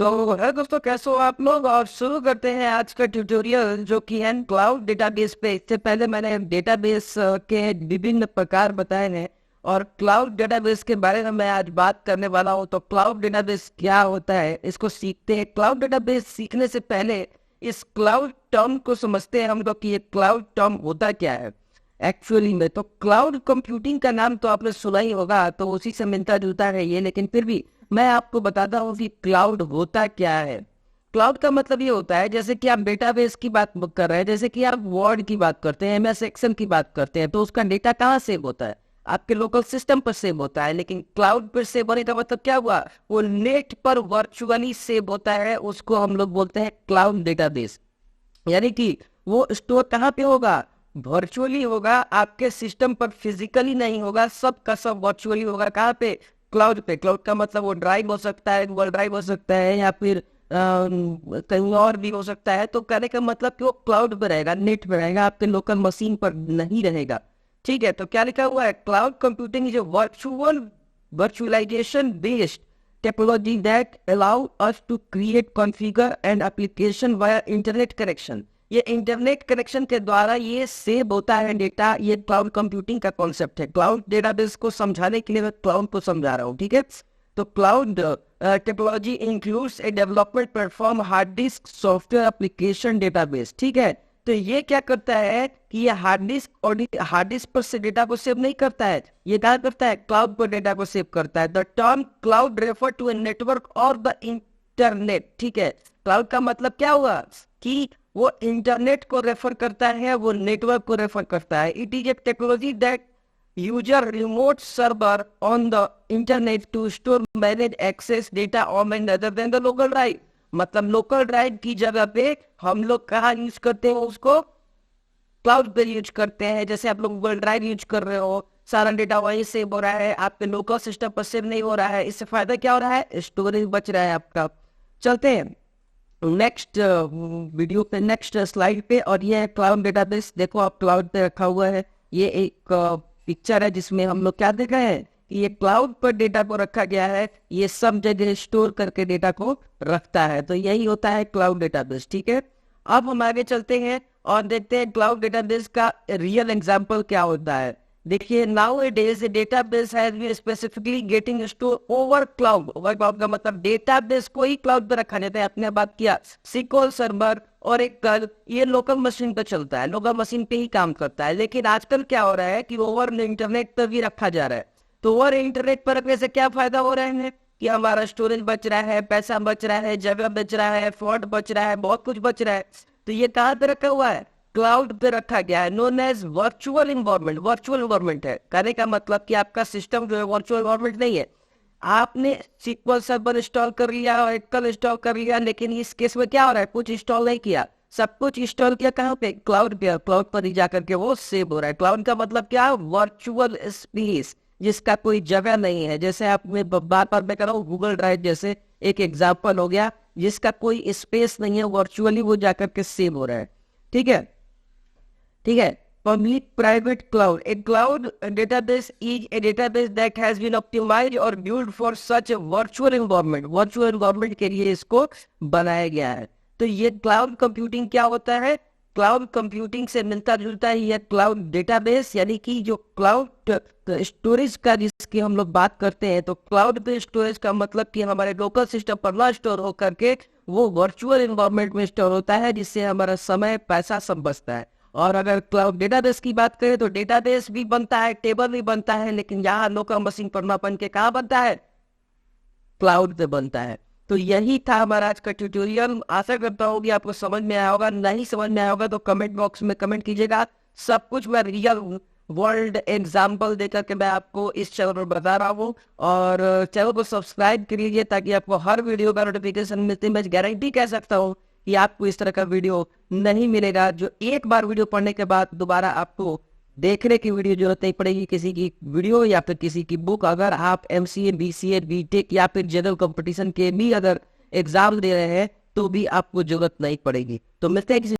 तो है दोस्तों, कैसे हो आप लोग। और शुरू करते हैं आज का ट्यूटोरियल जो कि है क्लाउड डेटाबेस पे। इससे पहले मैंने डेटाबेस के विभिन्न प्रकार बताए हैं और क्लाउड डेटाबेस के बारे में मैं आज बात करने वाला हूं। तो क्लाउड डेटाबेस क्या होता है इसको सीखते हैं। क्लाउड डेटाबेस सीखने से पहले इस क्लाउड टर्म को समझते हैं हम लोग कि ये क्लाउड टर्म होता क्या है एक्चुअली में। तो क्लाउड कंप्यूटिंग का नाम तो आपने सुना ही होगा, तो उसी से मिलता जुलता है ये, लेकिन फिर भी मैं आपको बताता हूँ कि क्लाउड होता क्या है। क्लाउड का मतलब ये होता है, जैसे कि आप डेटाबेस की बात कर रहे हैं, जैसे कि आप वर्ड की बात करते हैं, एमएस एक्सेल की बात करते हैं, तो उसका डेटा कहाँ सेव होता है? आपके लोकल सिस्टम पर सेव होता है। लेकिन क्लाउड पर सेव होने का मतलब क्या हुआ? वो नेट पर वर्चुअली सेव होता है, उसको हम लोग बोलते हैं क्लाउड डेटाबेस। यानी कि वो स्टोर कहाँ पे होगा? वर्चुअली होगा, आपके सिस्टम पर फिजिकली नहीं होगा, सब का सब वर्चुअली होगा। कहाँ पे? क्लाउड पे। क्लाउड का मतलब वो ड्राइव हो सकता है, गूगल ड्राइव हो सकता है, या फिर कहीं और भी हो सकता है। तो कहने का मतलब कि वो क्लाउड पे रहेगा, नेट पे रहेगा, आपके लोकल मशीन पर नहीं रहेगा। ठीक है, तो क्या लिखा हुआ है? Cloud computing is virtualization based technology that allow us to create, configure and application via internet connection। ये इंटरनेट कनेक्शन के द्वारा ये सेव होता है डेटा। ये क्लाउड कंप्यूटिंग का कॉन्सेप्ट है। क्लाउड डेटाबेस को समझाने के लिए मैं क्लाउड को समझा रहा हूँ, ठीक है। तो cloud technology includes a development platform, hard disk, software, application, database. ठीक है, तो ये क्या करता है कि ये हार्ड डिस्क पर से डेटा को सेव नहीं करता है, ये क्या करता है? क्लाउड पर डेटा को सेव करता है। The term cloud refer to a network और द इंटरनेट। ठीक है, क्लाउड का मतलब क्या हुआ कि वो इंटरनेट को रेफर करता है, वो नेटवर्क को रेफर करता है। It is a technology that user remote server on the internet to store, manage, access data on and other than the local drive. मतलब लोकल ड्राइव की जगह पे हम लोग कहाँ यूज करते हैं उसको? क्लाउड पे यूज करते हैं। जैसे आप लोग गूगल ड्राइव यूज कर रहे हो, सारा डेटा वहीं सेव हो रहा है, आपके लोकल सिस्टम पर सेव नहीं हो रहा है। इससे फायदा क्या हो रहा है? स्टोरेज बच रहा है आपका। चलते हैं नेक्स्ट वीडियो पे, नेक्स्ट स्लाइड पे। और ये है क्लाउड डेटाबेस। देखो आप, क्लाउड पे रखा हुआ है। ये एक पिक्चर है जिसमें हम लोग क्या देख रहे हैं कि ये क्लाउड पर डेटा को रखा गया है। ये सब जगह स्टोर करके डेटा को रखता है। तो यही होता है क्लाउड डेटाबेस। ठीक है, अब हम आगे चलते हैं और देखते हैं क्लाउड डेटाबेस का रियल एग्जांपल क्या होता है। देखिए, nowadays database has been specifically getting store over cloud. Over cloud का मतलब डेटाबेस को ही क्लाउड पे रखा जाता है। आपने बात किया सिक्वल सर्वर और एक कल, ये लोकल मशीन पे चलता है, लोकल मशीन पे ही काम करता है। लेकिन आजकल क्या हो रहा है कि ओवर इंटरनेट पर भी रखा जा रहा है। तो ओवर इंटरनेट पर रखने से क्या फायदा हो रहा है कि हमारा स्टोरेज बच रहा है, पैसा बच रहा है, जगह बच रहा है, फॉल्ट बच रहा है, बहुत कुछ बच रहा है। तो ये कहाँ पे रखा हुआ है? क्लाउड पे रखा गया है, known as virtual environment. Virtual environment है, कहने का मतलब कि आपका सिस्टम जो है वर्चुअल इन्वायरमेंट नहीं है। आपने सिक्वल सर्वर इंस्टॉल कर लिया और एकल इंस्टॉल कर लिया, लेकिन इस केस में क्या हो रहा है? कुछ इंस्टॉल नहीं किया, सब कुछ इंस्टॉल किया कहाँ पे? क्लाउड पे। क्लाउड पर ही जाकर के वो सेव हो रहा है। क्लाउड का मतलब क्या है? वर्चुअल स्पेस, जिसका कोई जगह नहीं है। जैसे आप में बार बार मैं कह रहा हूँ, गूगल ड्राइव जैसे एक एग्जाम्पल हो गया, जिसका कोई स्पेस नहीं है, वर्चुअली वो जाकर के सेव हो रहा है। ठीक है, ठीक है। Public private cloud, a cloud database is a database that has been optimised और build for such a virtual environment. Virtual environment के लिए इसको बनाया गया है। तो ये क्लाउड कंप्यूटिंग क्या होता है? क्लाउड कंप्यूटिंग से मिलता जुलता है ये क्लाउड डेटाबेस, यानी कि जो क्लाउड स्टोरेज का जिसकी हम लोग बात करते हैं। तो क्लाउड बेस्ड स्टोरेज का मतलब कि हमारे लोकल सिस्टम पर ना स्टोर हो करके वो वर्चुअल एनवायरनमेंट में स्टोर होता है, जिससे हमारा समय, पैसा सब बचता है। और अगर क्लाउड डेटाबेस की बात करें तो डेटाबेस भी बनता है, टेबल भी बनता है, लेकिन यहाँ लोकल मशीन पर ना बन के कहाँ बनता है? क्लाउड पे बनता है। तो यही था हमारा आज का ट्यूटोरियल। आशा करता हूँ कि आपको समझ में आया होगा। नहीं समझ में आया होगा तो कमेंट बॉक्स में कमेंट कीजिएगा। सब कुछ मैं रियल वर्ल्ड एग्जाम्पल देकर के मैं आपको इस चैनल पर बता रहा हूँ। और चैनल को सब्सक्राइब कर लीजिए ताकि आपको हर वीडियो का नोटिफिकेशन मिलते। मैं गारंटी कह सकता हूँ कि आपको इस तरह का वीडियो नहीं मिलेगा जो एक बार वीडियो पढ़ने के बाद दोबारा आपको देखने की वीडियो जरूरत नहीं पड़ेगी। किसी की वीडियो या फिर किसी की बुक, अगर आप एमसीए, बीसीए, बीटेक या फिर जनरल कंपटीशन के भी अगर एग्जाम दे रहे हैं तो भी आपको जरूरत नहीं पड़ेगी। तो मिलते हैं किसी